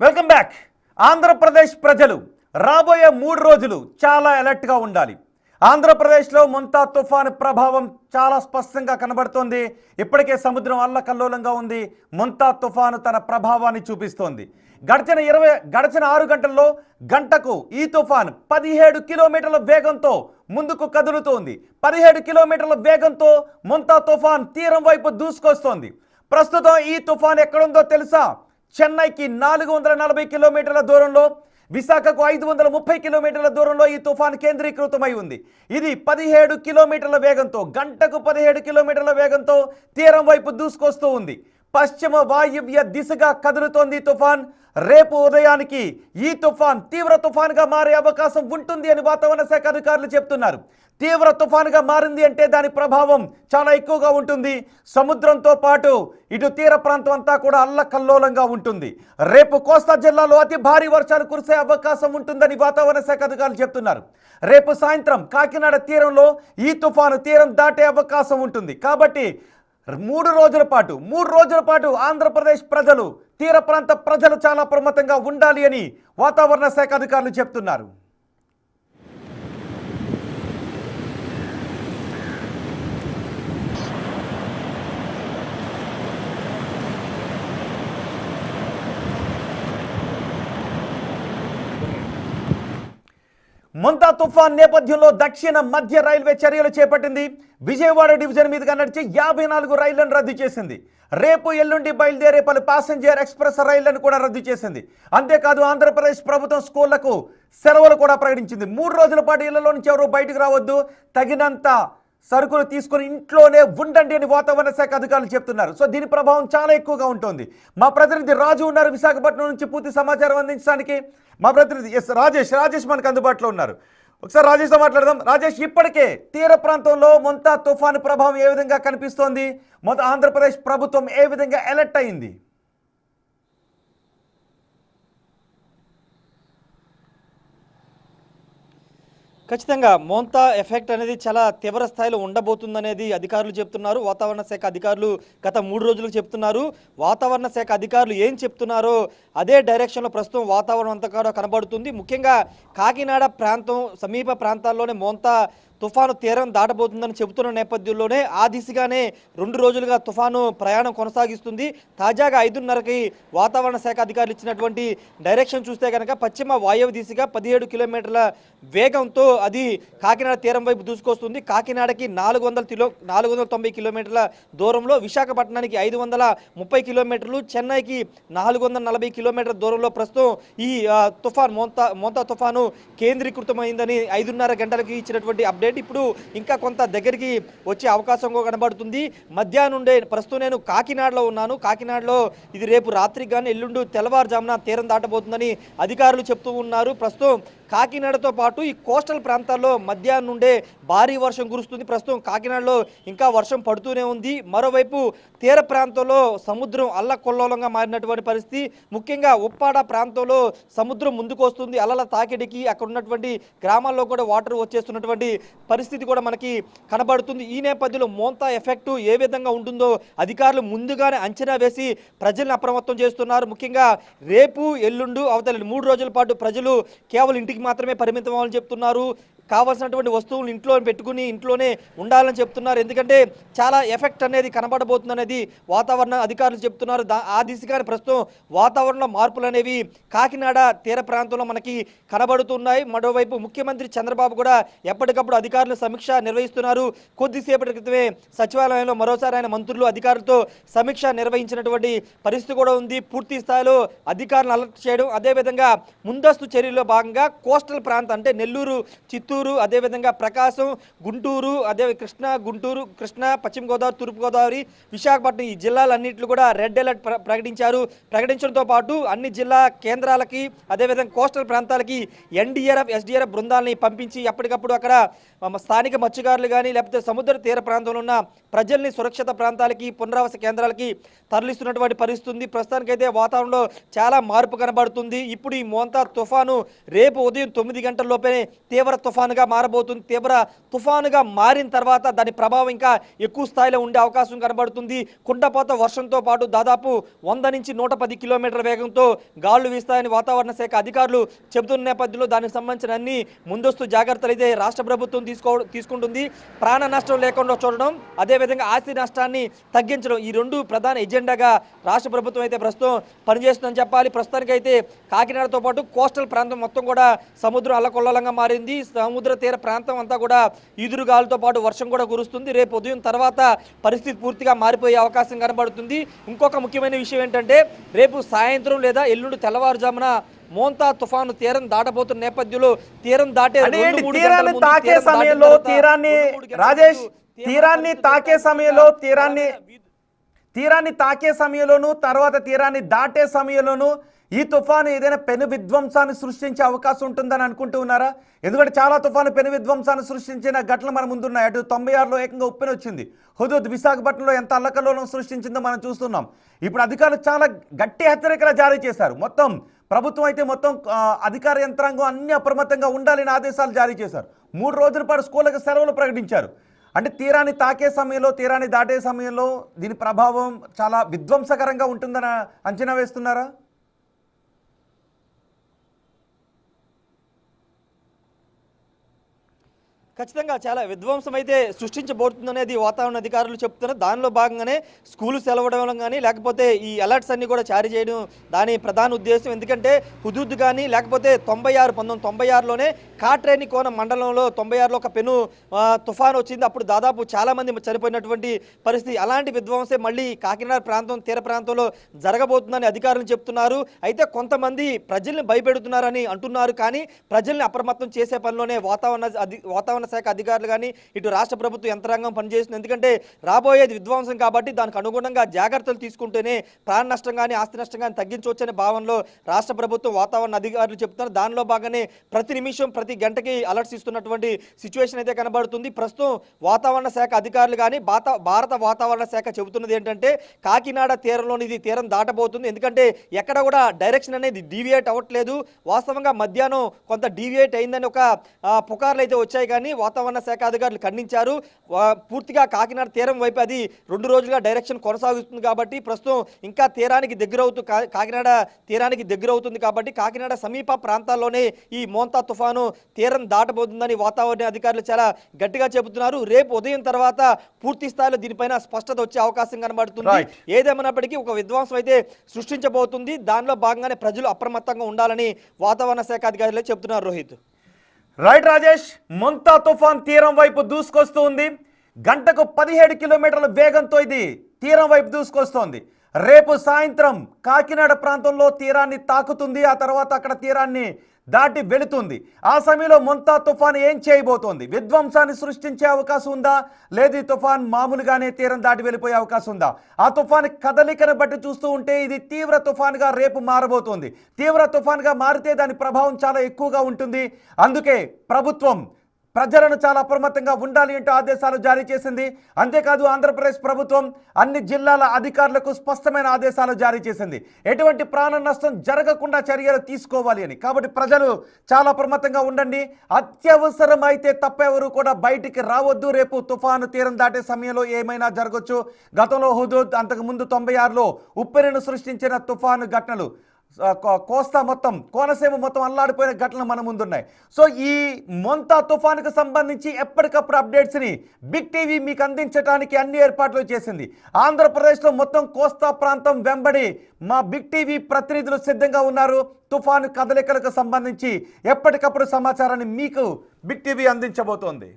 Welcome back. Andhra Pradesh ప్రజలు రాబోయే 3 రోజులు చాలా అలర్ట్గా ఉండాలి. ఆంధ్రప్రదేశ్లో మొంతా తుఫాను ప్రభావం చాలా స్పష్టంగా కనబడుతోంది. ఇప్పటికే సముద్రం అల్లకల్లోలంగా ఉంది. మొంతా తుఫాను తన ప్రభావాన్ని చూపిస్తోంది. గడిచిన 6 గంటల్లో గంటకు ఈ తుఫాను 17 కిలోమీటర్ల వేగంతో ముందుకు కదులుతోంది. 17 కిలోమీటర్ల వేగంతో మొంతా తుఫాన్ తీరం వైపు దూసుకొస్తోంది. ప్రస్తుతం ఈ తుఫాన్ ఎక్కడుందో తెలుసా? చెన్నైకి 440 కిలోమీటర్ల దూరంలో, విశాఖకు 530 కిలోమీటర్ల దూరంలో ఈ తుఫాన్ కేంద్రీకృతమై ఉంది. ఇది 17 కిలోమీటర్ల వేగంతో, గంటకు 17 కిలోమీటర్ల వేగంతో తీరం వైపు దూసుకొస్తూ ఉంది. పశ్చిమ వాయువ్య దిశగా కదులుతోంది తుఫాన్. రేపు ఉదయానికి ఈ తుఫాన్ తీవ్ర తుఫాన్గా మారే అవకాశం ఉంటుంది అని వాతావరణ శాఖ అధికారులు చెప్తున్నారు. తీవ్ర తుఫాన్గా మారింది అంటే దాని ప్రభావం చాలా ఎక్కువగా ఉంటుంది. సముద్రంతో పాటు ఇటు తీర ప్రాంతం అంతా కూడా అల్లకల్లోలంగా ఉంటుంది. రేపు కోస్తా జిల్లాలో అతి భారీ వర్షాలు కురిసే అవకాశం ఉంటుందని వాతావరణ శాఖ అధికారులు చెప్తున్నారు. రేపు సాయంత్రం కాకినాడ తీరంలో ఈ తుఫాను తీరం దాటే అవకాశం ఉంటుంది. కాబట్టి 3 రోజుల పాటు ఆంధ్రప్రదేశ్ ప్రజలు, తీర ప్రాంత ప్రజలు చాలా అప్రమత్తంగా ఉండాలి అని వాతావరణ శాఖ అధికారులు చెప్తున్నారు. మొంతా తుఫాన్ నేపథ్యంలో దక్షిణ మధ్య రైల్వే చర్యలు చేపట్టింది. విజయవాడ డివిజన్ మీదుగా నడిచి 54 రైళ్లను రద్దు చేసింది. రేపు ఎల్లుండి బయలుదేరే పలు ప్యాసింజర్ ఎక్స్ప్రెస్ రైళ్లను కూడా రద్దు చేసింది. అంతేకాదు ఆంధ్రప్రదేశ్ ప్రభుత్వం స్కూళ్లకు సెలవులు కూడా ప్రకటించింది. 3 రోజుల పాటు ఇళ్లలో నుంచి ఎవరు బయటకు రావద్దు, తగినంత సరుకులు తీసుకుని ఇంట్లోనే ఉండండి అని వాతావరణ శాఖ అధికారులు చెప్తున్నారు. సో దీని ప్రభావం చాలా ఎక్కువగా ఉంటుంది. మా ప్రతినిధి రాజు ఉన్నారు విశాఖపట్నం నుంచి పూర్తి సమాచారం అందించడానికి. మా ప్రతినిధి రాజేష్ మనకు అందుబాటులో ఉన్నారు. ఒకసారి రాజేష్తో మాట్లాడదాం. రాజేష్, ఇప్పటికే తీర ప్రాంతంలో మొంతా తుఫాను ప్రభావం ఏ విధంగా కనిపిస్తోంది? మొత్తం ఆంధ్రప్రదేశ్ ప్రభుత్వం ఏ విధంగా అలర్ట్ అయింది? ఖచ్చితంగా మోంతా ఎఫెక్ట్ అనేది చాలా తీవ్ర స్థాయిలో ఉండబోతుందనేది అధికారులు చెప్తున్నారు. వాతావరణ శాఖ అధికారులు గత 3 రోజులకు చెప్తున్నారు. వాతావరణ శాఖ అధికారులు ఏం చెప్తున్నారో అదే డైరెక్షన్లో ప్రస్తుతం వాతావరణం అంతా కూడా కనబడుతుంది. ముఖ్యంగా కాకినాడ ప్రాంతం సమీప ప్రాంతాల్లోనే మోంతా తుఫాను తీరం దాటబోతుందని చెబుతున్న నేపథ్యంలోనే ఆ దిశగానే 2 రోజులుగా తుఫాను ప్రయాణం కొనసాగిస్తుంది. తాజాగా 5:30కి వాతావరణ శాఖ అధికారులు ఇచ్చినటువంటి డైరెక్షన్ చూస్తే కనుక పశ్చిమ వాయువ్య దిశగా 17 కిలోమీటర్ల వేగంతో అది కాకినాడ తీరం వైపు దూసుకొస్తుంది. కాకినాడకి 490 కిలోమీటర్ల దూరంలో, విశాఖపట్నానికి 530 కిలోమీటర్లు, చెన్నైకి 440 కిలోమీటర్ల దూరంలో ప్రస్తుతం ఈ తుఫాన్ మోంతా తుఫాను కేంద్రీకృతమైందని 5:30 గంటలకి ఇచ్చినటువంటి అప్డేట్ ఇప్పుడు ఇంకా కొంత దగ్గరికి వచ్చే అవకాశం కనబడుతుంది. మధ్యాహ్నం నుండే ప్రస్తుతం నేను కాకినాడలో ఉన్నాను. కాకినాడలో ఇది రేపు రాత్రికి కానీ ఎల్లుండి తెల్లవారుజామున తీరం దాటబోతుందని అధికారులు చెప్తూ ఉన్నారు. ప్రస్తుతం కాకినాడతో పాటు ఈ కోస్టల్ ప్రాంతాల్లో మధ్యాహ్నం నుండే భారీ వర్షం కురుస్తుంది. ప్రస్తుతం కాకినాడలో ఇంకా వర్షం పడుతూనే ఉంది. మరోవైపు తీర ప్రాంతంలో సముద్రం అల్లకొల్లోలంగా మారినటువంటి పరిస్థితి. ముఖ్యంగా ఉప్పాడ ప్రాంతంలో సముద్రం ముందుకు వస్తుంది. అలల తాకిడికి అక్కడ ఉన్నటువంటి గ్రామాల్లో కూడా వాటర్ వచ్చేస్తున్నటువంటి పరిస్థితి కూడా మనకి కనబడుతుంది. ఈ నేపథ్యంలో మోంతా ఎఫెక్ట్ ఏ విధంగా ఉంటుందో అధికారులు ముందుగానే అంచనా వేసి ప్రజల్ని అప్రమత్తం చేస్తున్నారు. ముఖ్యంగా రేపు ఎల్లుండు అవతల 3 రోజుల పాటు ప్రజలు కేవలం ఇంటికి మాత్రమే పరిమితం అవ్వాలని చెప్తున్నారు. కావాల్సినటువంటి వస్తువులు ఇంట్లో పెట్టుకుని ఇంట్లోనే ఉండాలని చెప్తున్నారు. ఎందుకంటే చాలా ఎఫెక్ట్ అనేది కనబడబోతుంది అనేది వాతావరణ అధికారులు చెప్తున్నారు. ఆ దిశగానే ప్రస్తుతం వాతావరణంలో మార్పులు అనేవి కాకినాడ తీర ప్రాంతంలో మనకి కనబడుతున్నాయి. మరోవైపు ముఖ్యమంత్రి చంద్రబాబు కూడా ఎప్పటికప్పుడు అధికారులు సమీక్ష నిర్వహిస్తున్నారు. కొద్దిసేపటి క్రితమే సచివాలయంలో మరోసారి ఆయన మంత్రులు అధికారులతో సమీక్ష నిర్వహించినటువంటి పరిస్థితి కూడా ఉంది. పూర్తి స్థాయిలో అధికారులను అలర్ట్ చేయడం, అదేవిధంగా ముందస్తు చర్యల్లో భాగంగా కోస్టల్ ప్రాంతం అంటే నెల్లూరు, చిత్తూరు, అదేవిధంగా ప్రకాశం, గుంటూరు, అదే కృష్ణా, పశ్చిమ గోదావరి, తూర్పు గోదావరి, విశాఖపట్నం ఈ జిల్లాలన్నింటిలో కూడా రెడ్ అలర్ట్ ప్రకటించడంతో పాటు అన్ని జిల్లా కేంద్రాలకి అదేవిధంగా కోస్టల్ ప్రాంతాలకి NDRF, SDRF బృందాలని పంపించి ఎప్పటికప్పుడు అక్కడ స్థానిక మత్స్యకారులు కానీ లేకపోతే సముద్ర తీర ప్రాంతంలో ఉన్న ప్రజల్ని సురక్షిత ప్రాంతాలకి పునరావాస కేంద్రాలకి తరలిస్తున్నటువంటి పరిస్థితి ఉంది. ప్రస్తుతానికైతే వాతావరణంలో చాలా మార్పు కనబడుతుంది. ఇప్పుడు ఈ మోంతా తుఫాను రేపు ఉదయం 9 గంటల లోపే తీవ్ర తుఫానుగా మారబోతుంది. తీవ్ర తుఫానుగా మారిన తర్వాత దాని ప్రభావం ఇంకా ఎక్కువ స్థాయిలో ఉండే అవకాశం కనబడుతుంది. కుండపోత వర్షంతో పాటు దాదాపు 100 నుంచి 110 కిలోమీటర్ల వేగంతో గాలులు వీస్తాయని వాతావరణ శాఖ అధికారులు చెబుతున్న నేపథ్యంలో దానికి సంబంధించిన అన్ని ముందస్తు జాగ్రత్తలు అయితే రాష్ట్ర ప్రభుత్వం తీసుకుంటుంది. ప్రాణ నష్టం లేకుండా చూడడం, అదేవిధంగా ఆస్తి నష్టాన్ని తగ్గించడం, ఈ రెండు ప్రధాన ఎజెండాగా రాష్ట్ర ప్రభుత్వం అయితే ప్రస్తుతం పనిచేస్తుందని చెప్పాలి. ప్రస్తుతానికైతే కాకినాడతో పాటు కోస్టల్ ప్రాంతం మొత్తం కూడా సముద్రం అల్లకొల్లంగా మారింది. సముద్ర తీర ప్రాంతం అంతా కూడా ఈదురుగాలతో పాటు వర్షం కూడా కురుస్తుంది. రేపు ఉదయం తర్వాత పరిస్థితి పూర్తిగా మారిపోయే అవకాశం కనబడుతుంది. ఇంకొక ముఖ్యమైన విషయం ఏంటంటే రేపు సాయంత్రం లేదా ఎల్లుండి తెల్లవారుజామున మోంతా తుఫాను తీరం దాటబోతున్న నేపథ్యంలో తీరం దాటే తీరాన్ని తాకే సమయంలో తీరాన్ని తాకే సమయంలోనూ తర్వాత తీరాన్ని దాటే సమయంలోనూ ఈ తుఫాను ఏదైనా పెను విధ్వంసాన్ని సృష్టించే అవకాశం ఉంటుందని అనుకుంటూ ఉన్నారా? ఎందుకంటే చాలా తుఫాను పెను విధ్వంసాన్ని సృష్టించిన ఘటనలు మన ముందున్నాయి. అటు 96లో ఏకంగా ఉప్పెన వచ్చింది. హుదూద్ విశాఖపట్నంలో ఎంత అల్లకల్లోలం సృష్టించిందో మనం చూస్తున్నాం. ఇప్పుడు అధికారులు చాలా గట్టి హెచ్చరికలు జారీ చేశారు. మొత్తం ప్రభుత్వం అయితే మొత్తం అధికార యంత్రాంగం అన్ని అప్రమత్తంగా ఉండాలని ఆదేశాలు జారీ చేశారు. 3 రోజుల పాటు స్కూళ్ళకు సెలవులు ప్రకటించారు. అంటే తీరాన్ని తాకే సమయంలో తీరాన్ని దాటే సమయంలో దీని ప్రభావం చాలా విధ్వంసకరంగా ఉంటుందని అంచనా వేస్తున్నారా? ఖచ్చితంగా చాలా విధ్వంసం అయితే సృష్టించబోతుందనేది వాతావరణ అధికారులు చెప్తున్నారు. దానిలో భాగంగానే స్కూలు సెలవడం కానీ లేకపోతే ఈ అలర్ట్స్ అన్ని కూడా జారీ చేయడం దాని ప్రధాన ఉద్దేశం. ఎందుకంటే హుదూద్ కానీ లేకపోతే 1996లోనే కాట్రేని కోన మండలంలో 96లో ఒక పెను తుఫాను వచ్చింది. అప్పుడు దాదాపు చాలామంది చనిపోయినటువంటి పరిస్థితి. అలాంటి విధ్వంసం మళ్ళీ కాకినాడ ప్రాంతం తీర ప్రాంతంలో జరగబోతుందని అధికారులు చెప్తున్నారు. అయితే కొంతమంది ప్రజల్ని భయపెడుతున్నారని అంటున్నారు. కానీ ప్రజల్ని అప్రమత్తం చేసే పనిలోనే వాతావరణ శాఖ అధికారులు కానీ ఇటు రాష్ట్ర ప్రభుత్వ యంత్రాంగం పనిచేస్తుంది. ఎందుకంటే రాబోయేది విధ్వంసం కాబట్టి దానికి అనుగుణంగా జాగ్రత్తలు తీసుకుంటేనే ప్రాణ నష్టం కానీ ఆస్తి నష్టం కానీ తగ్గించవచ్చనే భావనలో రాష్ట్ర ప్రభుత్వం వాతావరణ అధికారులు చెప్తున్నారు. దానిలో భాగంగానే ప్రతి నిమిషం ప్రతి గంటకి అలర్ట్స్ ఇస్తున్నటువంటి సిచ్యువేషన్ అయితే కనబడుతుంది. ప్రస్తుతం వాతావరణ శాఖ అధికారులు కానీ భారత వాతావరణ శాఖ చెబుతున్నది ఏంటంటే కాకినాడ తీరంలోని ఇది తీరం దాటబోతుంది. ఎందుకంటే ఎక్కడ కూడా డైరెక్షన్ అనేది డీవియేట్ అవ్వట్లేదు. వాస్తవంగా మధ్యాహ్నం కొంత డీవియేట్ అయిందని ఒక పుకార్లు అయితే వచ్చాయి. కానీ వాతావరణ శాఖ అధికారులు ఖండించారు. పూర్తిగా కాకినాడ తీరం వైపు అది 2 రోజులుగా డైరెక్షన్ కొనసాగుతుంది కాబట్టి ప్రస్తుతం ఇంకా తీరానికి కాకినాడ తీరానికి దగ్గరవుతుంది కాబట్టి కాకినాడ సమీప ప్రాంతాల్లోనే ఈ మోంతా తుఫాను తీరం దాటబోతుందని వాతావరణ అధికారులు చాలా గట్టిగా చెబుతున్నారు. రేపు ఉదయం తర్వాత పూర్తి స్థాయిలో దీనిపైన స్పష్టత వచ్చే అవకాశం కనబడుతుంది. ఏదేమైనప్పటికీ ఒక విధ్వంసం అయితే సృష్టించబోతుంది. దానిలో భాగంగానే ప్రజలు అప్రమత్తంగా ఉండాలని వాతావరణ శాఖ అధికారులు చెబుతున్నారు. రోహిత్. రైట్ రాజేష్, మొంతా తుఫాన్ తీరం వైపు దూసుకొస్తూ ఉంది. గంటకు 17 కిలోమీటర్ల వేగంతో ఇది తీరం వైపు దూసుకొస్తోంది. రేపు సాయంత్రం కాకినాడ ప్రాంతంలో తీరాన్ని తాకుతుంది. ఆ తర్వాత అక్కడ తీరాన్ని దాటి వెళుతుంది. ఆ సమయంలో మొంతా తుఫాన్ ఏం చేయబోతోంది? విధ్వంసాన్ని సృష్టించే అవకాశం ఉందా? లేదు ఈ తుఫాన్ మామూలుగానే తీరం దాటి వెళ్ళిపోయే అవకాశం ఉందా? ఆ తుఫాన్ కదలికను బట్టి చూస్తూ ఉంటే ఇది తీవ్ర తుఫాన్గా రేపు మారబోతోంది. తీవ్ర తుఫాన్గా మారితే దాని ప్రభావం చాలా ఎక్కువగా ఉంటుంది. అందుకే ప్రభుత్వం ప్రజలను చాలా అప్రమత్తంగా ఉండాలి అంటూ ఆదేశాలు జారీ చేసింది. అంతేకాదు ఆంధ్రప్రదేశ్ ప్రభుత్వం అన్ని జిల్లాల అధికారులకు స్పష్టమైన ఆదేశాలు జారీ చేసింది. ఎటువంటి ప్రాణ నష్టం జరగకుండా చర్యలు తీసుకోవాలి అని. కాబట్టి ప్రజలు చాలా అప్రమత్తంగా ఉండండి. అత్యవసరం అయితే తప్పెవరు కూడా బయటికి రావద్దు. రేపు తుఫాను తీరం దాటే సమయంలో ఏమైనా జరగచ్చు. గతంలో హుదూద్, అంతకుముందు 96లో ఉప్పెనను సృష్టించిన తుఫాను ఘటనలు, కోస్తా మొత్తం కోనసీమ మొత్తం అల్లాడిపోయిన ఘటనలు మన ముందున్నాయి. సో ఈ మొంతా తుఫానుకు సంబంధించి ఎప్పటికప్పుడు అప్డేట్స్ని బిగ్ టీవీ మీకు అందించడానికి అన్ని ఏర్పాట్లు చేసింది. ఆంధ్రప్రదేశ్లో మొత్తం కోస్తా ప్రాంతం వెంబడి మా బిగ్ టీవీ ప్రతినిధులు సిద్ధంగా ఉన్నారు. తుఫాను కదలికలకు సంబంధించి ఎప్పటికప్పుడు సమాచారాన్ని మీకు బిగ్ టీవీ అందించబోతోంది.